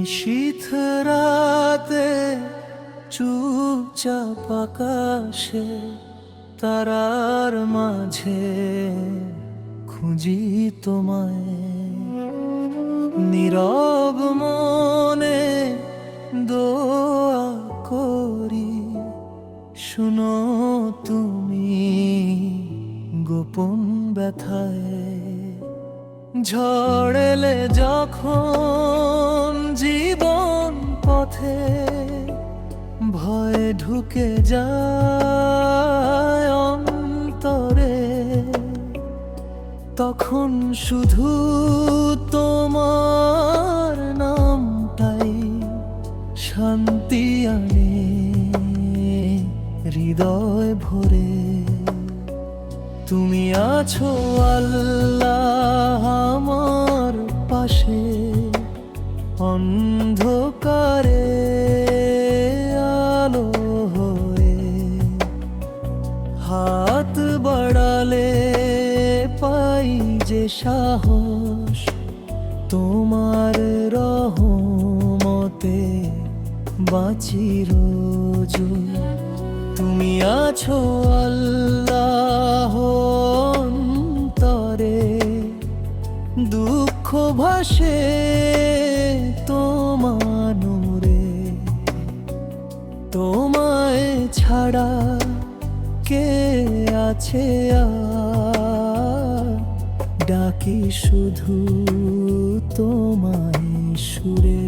নিশীথ রাতে চুপচাপ আকাশে তারার মাঝে খুঁজি তোমায়, নীরব মনে দোয়া করি শুনো তুমি গোপন ব্যথায়। ঝড় এলে যখন জীবন পথে ভয় ঢুকে যায় অন্তরে, তখন শুধু তোমার নামটাই শান্তি আনে হৃদয় ভরে। তুমি আছো আল্লাহ আমার পাশে, অন্ধকারে আলো হয়ে। হাত বাড়ালে পাই যে সাহস, তোমার রহমতে বাঁচি রোজ। তুমি আছো আল্লাহ অন্তরে, দুঃখ ভাসে তোমার নূরে। তোমায় ছাড়া কে আছে আর, ডাকি শুধু তোমায় সুরে।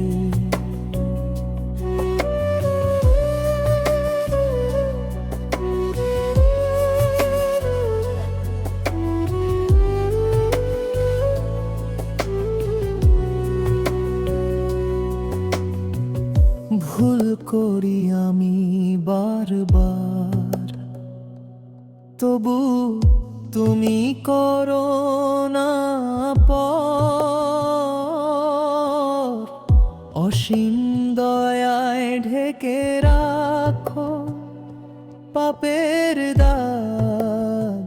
ভুল করি আমি বারবার, তবু তুমি করো না পর। অসীম দয়ায় ঢেকে রাখো পাপের দাগ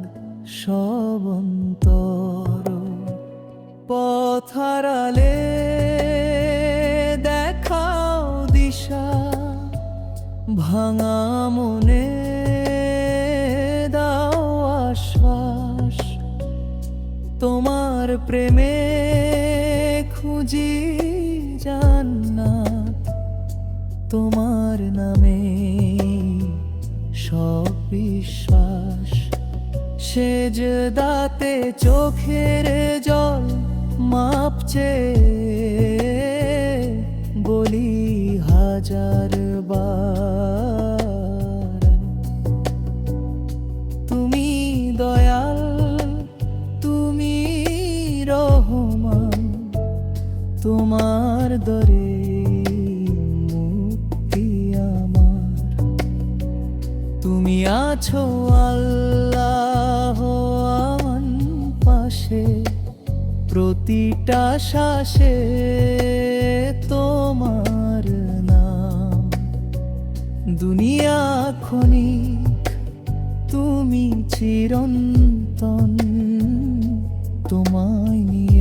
সব অন্তর। পথ হারালে দেখাও দিশা, ভাঙা মনে দাও আশ্বাস। তোমার প্রেমে খুঁজি জান্নাত, তোমার নামে সব বিশ্বাস। সেজদাতে চোখের জল মাপ চেয়ে বলি হাজার বার। তুমি দয়াল, তুমি রহমান, তোমার দরে মুক্তি আমার। তুমি আছো আল্লাহ আমার পাশে, প্রতিটা শ্বাসে তোমার নাম। দুনিয়া ক্ষণিক, তুমি চিরন্তন, তোমায় নিয়ে